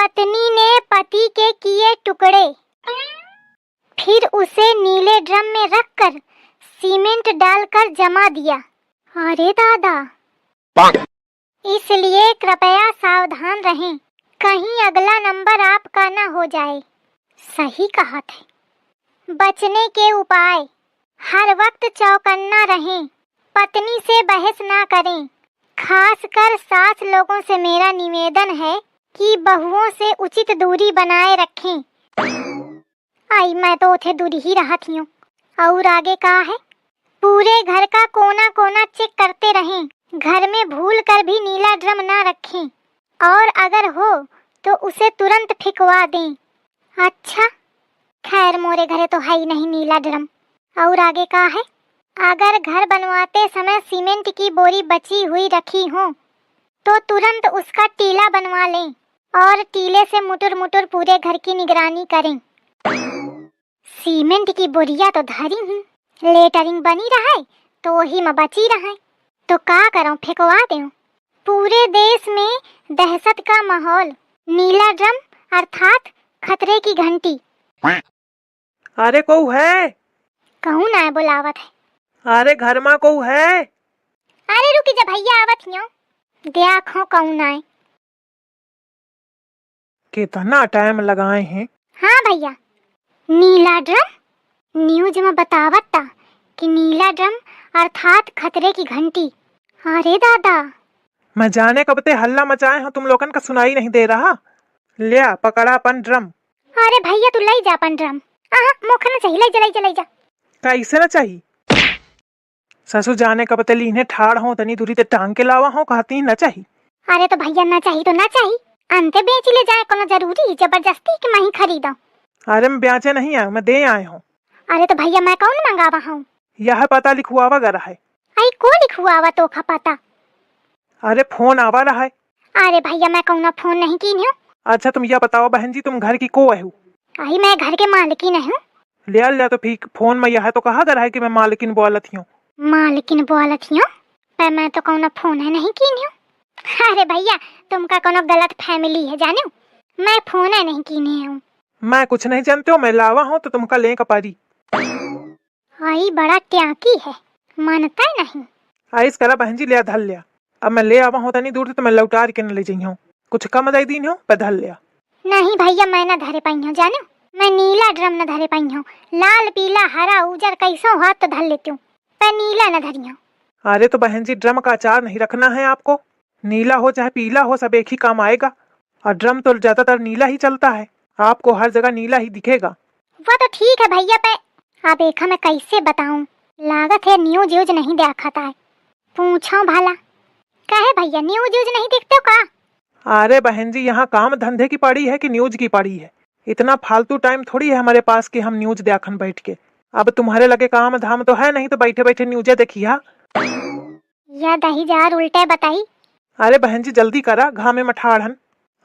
पत्नी ने पति के किए टुकड़े, फिर उसे नीले ड्रम में रखकर सीमेंट डालकर जमा दिया। अरे दादा! इसलिए कृपया सावधान रहें, कहीं अगला नंबर आपका न हो जाए। सही कहा था। बचने के उपाय: हर वक्त चौकन्ना रहें, पत्नी से बहस ना करें। खासकर सास लोगों से मेरा निवेदन है कि बहुओं से उचित दूरी बनाए रखें। आई मैं तो उथे दूरी ही रहा थी। और आगे कहा है, पूरे घर का कोना कोना चेक करते रहें, घर में भूल कर भी नीला ड्रम ना रखें, और अगर हो तो उसे तुरंत फेंकवा दें। अच्छा, खैर मोरे घरे तो है ही नहीं नीला ड्रम। और आगे कहा है, अगर घर बनवाते समय सीमेंट की बोरी बची हुई रखी हो तो तुरंत उसका टीला बनवा लें और टीले से मुटुर मुटुर पूरे घर की निगरानी करें। सीमेंट की बोरिया तो धरी हूँ, लेटरिंग बनी रहा है तो वही में बची रहा है, तो का करूं, फेंकवा दूं। पूरे देश में दहशत का माहौल, नीला ड्रम अर्थात खतरे की घंटी। अरे कौ है? कौन आए बुलावत है? अरे घर में कौ है? अरे रुकी जा भैया, आवत हियो। देखो कौन आए। कितना टाइम लगाए हैं। हाँ भैया, नीला ड्रम न्यूज में बतावत था कि नीला ड्रम अर्थात खतरे की घंटी। अरे दादा! मैं जाने कब ते हल्ला मचाए हो, तुम लोगन का सुनाई नहीं दे रहा। लिया पकड़ा अपन ड्रम। अरे भैया तू लाई जा अपन ड्रम। मुख न चाहिए, लाई जा। कैसे न चाहिए? ससुर जाने कब ते लीने ठाड़ हो, तनी दूरी ते टांग के लावा हो, कहती न चाहिए। अरे तो भैया ना चाहिए तो ना चाहिए, अंते बेच ले जाए, कोनो जरूरी जबरदस्ती कि मैं ही खरीदा? अरे मैं ब्याचे नहीं आया, मैं दे आए हूँ। अरे तो भैया मैं कौन मंगावा हूँ? यह पता लिखवावा गा रहा है। आई को लिखवावा तो खा पता? अरे फोन आवा रहा है। अरे भैया मैं कौन फोन नहीं की हूँ। अच्छा तुम यह बताओ बहन जी, तुम घर की को है? आई मैं घर के मालकिन हूँ। लिया तो फिर फोन में यह तो कहा गा रहा है कि मैं मालकिन बोलत हूँ। मालकिन बोलत हूँ पर मैं तो कौन फोन है नहीं की हूँ। अरे भैया तुमका कोनो गलत फैमिली है जानो, मैं फोन है नहीं की हूँ। मैं कुछ नहीं जानते हो, मैं लावा हूँ तो तुमका ले कपारी। आई बड़ा ट्याकी है, मानता नहीं। आइस करा बहन जी, लिया धल लिया। अब मैं ले आवा हूँ तनी दूर से, तो मैं लौटार के न ले जाइ हूँ। कुछ कम दई दीन हो पर धल लिया। नहीं भैया मैं न धरे पाई हूँ जानो, मैं नीला ड्रम न धरे पाई हूँ। लाल पीला हरा उजर कैसो हाथ तो धर लेती हूँ, पर नीला न धरी हूँ। अरे तो बहन जी ड्रम का अचार नहीं रखना है आपको, नीला हो चाहे पीला हो सब एक ही काम आएगा। और ड्रम तो ज्यादातर नीला ही चलता है, आपको हर जगह नीला ही दिखेगा। वो तो ठीक है भैया, पे अब एक मैं कैसे बताऊं, लागत है न्यूज यूज नहीं देखता है। पूछो भला कहे भैया न्यूज यूज नहीं देखते हो का? अरे बहन जी यहाँ काम धंधे की पड़ी है कि न्यूज की पड़ी है? इतना फालतू टाइम थोड़ी है हमारे पास कि हम न्यूज देखन बैठ के। अब तुम्हारे लगे काम धाम तो है नहीं, तो बैठे बैठे न्यूजे देखिया। या दही जार उल्टे बताई। अरे बहन जी जल्दी करा, घामे में ठाड़न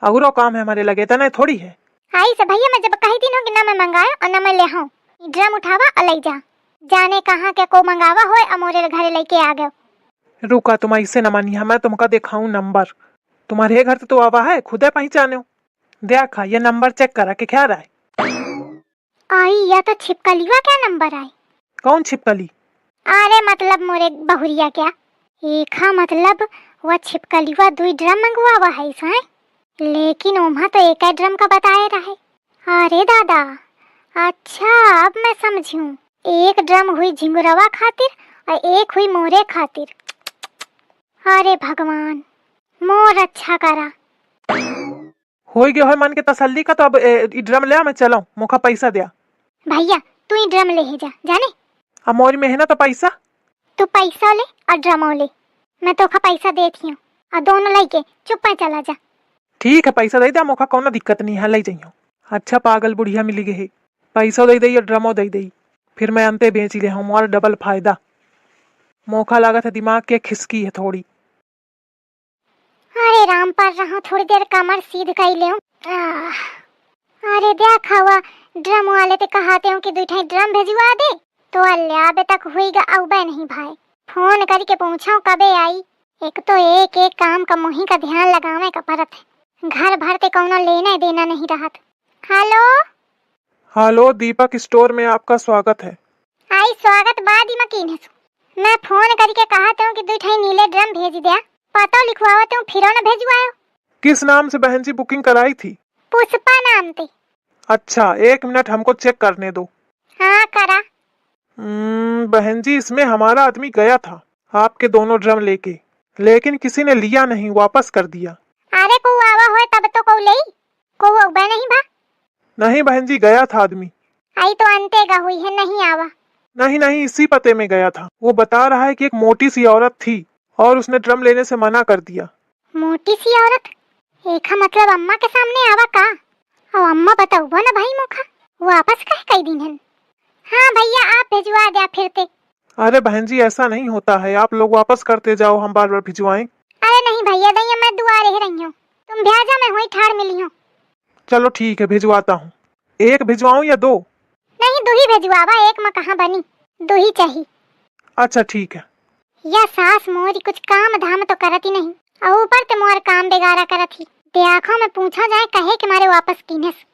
अगरो काम है हमारे लगे, तना थोड़ी है। आई से भैया मैं जब कही दिन हो कि ना मैं मंगाया और ना मैं ले आऊं, ड्रम उठावा और ले जा, जाने कहाँ के को मंगावा होए अमोरे घरे लेके आ गए। रुका तुम ऐसे न मानिया, मैं तुमका दिखाऊं नंबर। तुम्हारे घर तो आवा है, खुदे पहचाने हो। देखा ये नंबर चेक करा के क्या रहा है। आई या तो छिपकलीवा क्या नंबर आए? कौन छिपकली? अरे मतलब मोरे बहुरिया क्या एक मतलब वह छिपकलीवा 2 ड्रम मंगवावा है साए, लेकिन ओमा तो एक ड्रम का बताए रहे। अरे दादा, अच्छा अब मैं समझूं, एक ड्रम हुई झिंगुरवा खातिर और एक हुई मोरे खातिर। अरे भगवान मोर अच्छा करा। हो गया है मन के तसल्ली का, तो अब ड्रम ले मैं चलो, मुखा पैसा दिया। भैया तू ही ड्रम ले जा जाने। अब मोरी मेहनत पैसा, तू पैसा ले और ड्रम ले, मैं तो खा पैसा देती हूँ और दोनों लेके चुप चला जा। ठीक है पैसा दे दे, मुखा कोनो दिक्कत नहीं है, ले जाइयो। अच्छा पागल बुढ़िया मिली गई, पैसा दे दी और ड्रमो दे दी, फिर मैं अंते बेच ले हूँ और डबल फायदा। मौका लागत है दिमाग के खिसकी है थोड़ी। अरे राम पर रहा, थोड़ी देर कमर सीध कर ले। अरे देख हुआ ड्रम वाले ते कहते हो कि 2 ड्रम भेजवा दे, तो अल्लाह अबे तक हुईगा औबे नहीं भाई। फोन करके पूछो कबे आई, एक तो एक काम का मुही का ध्यान लगावे का परत है। घर भरते कौनो लेना देना नहीं रहत। हेलो। हेलो, दीपक स्टोर में आपका स्वागत है। आई स्वागत बाद में कीन है। मैं फोन करके कहता हूँ कि 2 ठे नीले ड्रम भेज दिया, पता लिखवावत हूँ फिर न भेजवायो। किस नाम से बहन जी बुकिंग कराई थी? पुष्पा नाम थे। अच्छा, 1 मिनट हमको चेक करने दो। हाँ करा। बहन जी, इसमें हमारा आदमी गया था आपके दोनों ड्रम लेके, लेकिन किसी ने लिया नहीं, वापस कर दिया। अरे को आवा होए तब तो को ले को बे नहीं भा। नहीं बहन जी, गया था आदमी। आई तो अंतेगा हुई है, नहीं आवा। नहीं नहीं, इसी पते में गया था। वो बता रहा है कि एक मोटी सी औरत थी और उसने ड्रम लेने से मना कर दिया। मोटी सी औरत? एक मतलब अम्मा के सामने आवा का? और अम्मा बताओ ना भाई मोखा वापस कई दिन है। हाँ भैया आप भिजवा दिया फिरते। अरे बहन जी, ऐसा नहीं होता है, आप लोग वापस करते जाओ, हम बार बार भिजवाएं। अरे नहीं भैया दैया, मैं दुआरे ही रही हूँ, तुम भ्याजा में हुई ठाड़ मिली हो। चलो ठीक है, भिजवाता हूँ। 1 भिजवाऊं या 2? नहीं 2 ही भिजवावा, 1 में कहाँ बनी, 2 ही चाहिए। अच्छा ठीक है। या सास मोरी कुछ काम धाम तो करती नहीं और ऊपर ते मोर काम बेगारा करत ही। देखो में पूछा जाए कहे के मारे वापस कीनेस।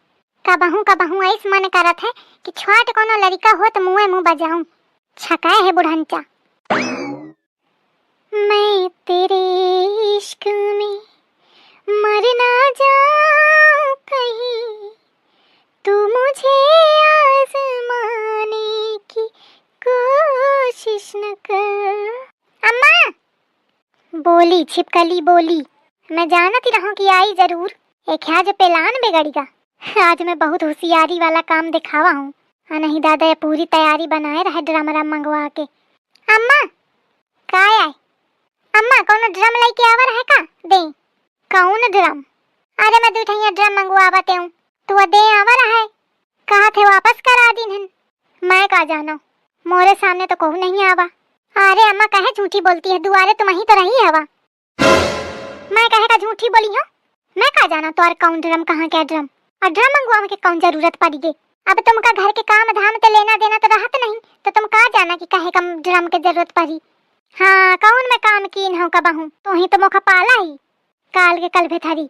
कबहू ऐस मन करत है कि छुआट कोनो लड़का हो तो मुँह बजाऊं। छकाए है बुढ़ंचा। मैं तेरे इश्क में मर ना जाऊं कहीं, तू मुझे आज़माने की कोशिश न कर। अम्मा बोली छिपकली बोली, मैं जानती रहूं कि आई जरूर। एक आज प्लान बिगड़ेगा। आज मैं बहुत होशियारी वाला काम दिखावा हूँ। नहीं दादा, ये पूरी तैयारी बनाए रहे ड्रम मंगवा के। अम्मा काय आए? अम्मा कौन ड्रम लेके आवर है का? दे कौन ड्रम? अरे मैं 2 ठे ड्रम मंगवावते हूँ, तो दे आवर है। कहा थे वापस करा दिन। मैं का जानो, मोरे सामने तो कहू नहीं आवा। अरे अम्मा कहे झूठी बोलती है, दुआरे तुम ही तो रही हवा। मैं कहे का झूठी बोली हूँ? मैं का जाना तो कौन ड्रम कहाँ क्या ड्रम, और ड्रम मंगवा के कौन जरूरत पड़ी गे। अब तुमका घर के काम धाम ते लेना देना तो रहत नहीं, तो तुम का जाना कि कहे कम ड्रम के जरूरत पड़ी। हाँ कौन मैं काम कीन हूँ कबहू, तो ही तो मोखा पाला ही काल के कल भेथरी।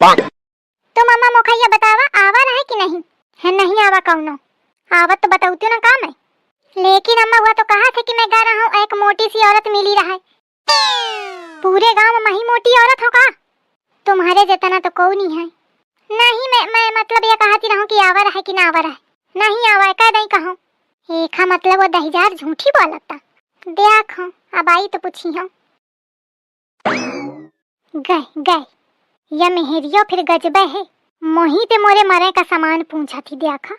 तुम अम्मा मोखा ये बतावा आवा रहे कि नहीं है? नहीं आवा कौनो, आवत तो बताऊती ना काम है। लेकिन अम्मा हुआ तो कहा था कि मैं गा रहा हूँ, एक मोटी सी औरत मिली रहा है। पूरे गांव में मही मोटी औरत हो का? तुम्हारे जितना तो कोई नहीं है। नहीं मैं मतलब ये कहती रहूं कि आवर है कि ना आवर है। नहीं आवा कह नहीं कहूं। एक मतलब वो 10,000 झूठी बोलता। देखो अब आई तो पूछी हूँ। गए या मेहरियो फिर गजबे है। मोही ते मोरे मरे का सामान पूछा थी, देखा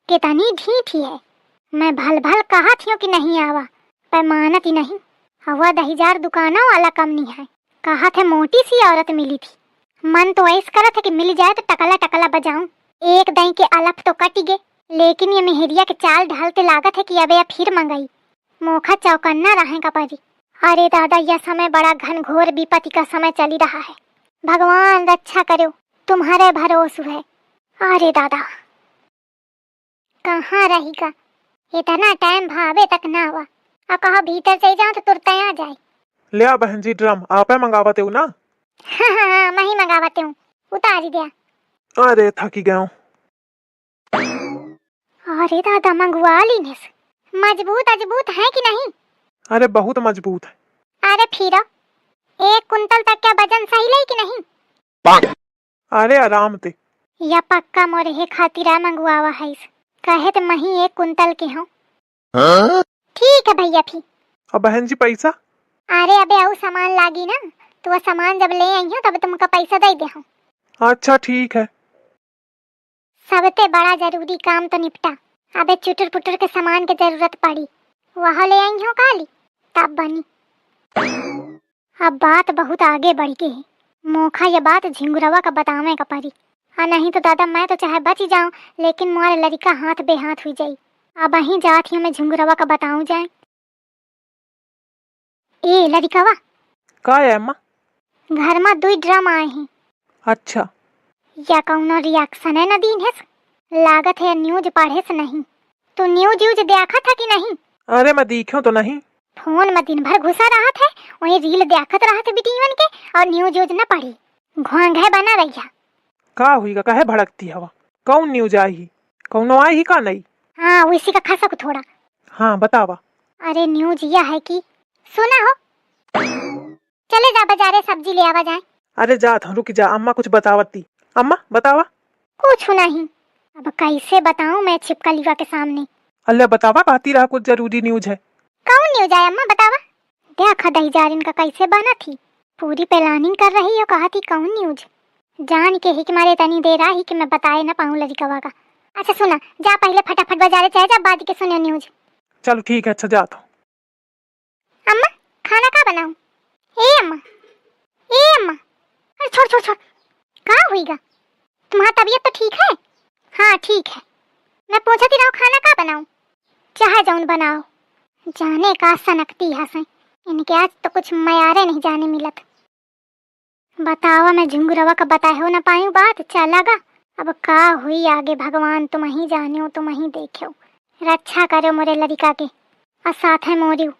कितनी ढीठी है। मैं भल कहा थी कि नहीं आवा, पर मानत ही नहीं। हवा 10,000 दुकानों वाला कम नहीं है। कहा थे मोटी सी औरत मिली थी। मन तो ऐसा करा था कि मिल जाए तो टकला टकला बजाऊं, एक दही के अलफ तो कट गए। लेकिन ये मेहरिया के चाल ढालते लागत है कि अब यह फिर मंगाई। मोखा चौकन्ना रहेगा परी। अरे दादा, यह समय बड़ा घनघोर विपत्ति का समय चली रहा है। भगवान रक्षा करो, तुम्हारे भरोसे है। अरे दादा कहाँ रहेगा, इतना टाइम भावे तक ना हुआ। और कहा भीतर से जाऊं तो तुरंत आ जाए। ले आ बहन जी ड्रम, आप मंगावते हो ना? हाँ मैं ही मंगावते हूँ, उतार ही दिया। अरे थकी गया हूँ। अरे दादा मंगवा ली ने, मजबूत है कि नहीं? अरे बहुत मजबूत है। अरे फिर 1 कुंटल तक क्या वजन सही ले कि नहीं? अरे आराम ते। या पक्का मोरे हे खातिर मंगवावा है। कहे तो मही 1 कुंटल के हो। ठीक है भैया फिर। और बहन जी पैसा? अरे अबे आऊ सामान लागी ना, तो वह सामान जब ले आई हो तब तुमका पैसा दे दे हूँ। अच्छा ठीक है। सबसे बड़ा जरूरी काम तो निपटा। अबे चुटर पुटर के सामान की जरूरत पड़ी, वहाँ ले आई हो काली तब बनी। अब बात बहुत आगे बढ़ गई है। मोखा ये बात झिंगुरवा का बतावे का पड़ी। हाँ नहीं तो दादा मैं तो चाहे बच जाऊं, लेकिन मोर लड़का हाथ बेहाथ हुई जाई। अब वहीं जात हूँ मैं झिंगुरवा का बताऊं जाए। ए लड़कावा का है अम्मा? घर में 2 ड्रम आए हैं। अच्छा, या कौनो रिएक्शन है न दीन है? लागत है न्यूज पढ़े से नहीं। तो न्यूज देखा था कि नहीं? अरे मैं देखूं तो नहीं। फोन में दिन भर घुसा रहा था, वही रील देखत रहा था बिटियन के और न्यूज न पढ़ी। घोंघे बना रही। का हुईगा, काहे भड़कती हवा? कौन न्यूज आई ही? कौनो आई ही का नहीं? हाँ उसी का खसा को थोड़ा। हाँ बतावा। अरे न्यूज यह है कि सुना हो, चले जा बाजारे सब्जी ले आवा जाए। अरे जा था, रुक जा, अम्मा कुछ बतावती। अम्मा बतावा। कुछ नहीं, अब कैसे बताऊं मैं छिपका लीवा के सामने। अल्लाह बतावा, कहती रहा कुछ जरूरी न्यूज है। कौन न्यूज है अम्मा बतावा? देखा दही जारिन का कैसे बना थी, पूरी प्लानिंग कर रही हो, कहा थी कौन न्यूज। जान के ही कि मारे तनी दे रहा ही कि मैं बताए ना पाऊं लड़कवा का। अच्छा सुना, जा पहले फटाफट बाजारे चाहे जा, बाद के सुने न्यूज। चलो ठीक है, अच्छा जाता हूँ। अम्मा खाना का बनाऊं? ए अम्मा, ए अम्मा, अरे छोड़ छोड़ छोड़, कहाँ हुईगा? तुम्हारा तबीयत तो ठीक है? हाँ ठीक है, मैं पूछती रहा खाना का बनाऊं? चाहे जौन बनाओ। जाने का सनकती हंसे, इनके आज तो कुछ मयारे नहीं जाने मिलत। बतावा मैं झुंगुरवा का बताए हो ना पायूं बात, चलागा अब का हुई आगे भगवान तुम ही जाने हो, तुम ही देखो। रक्षा करो मोरे लड़का के और साथ है मोरियो।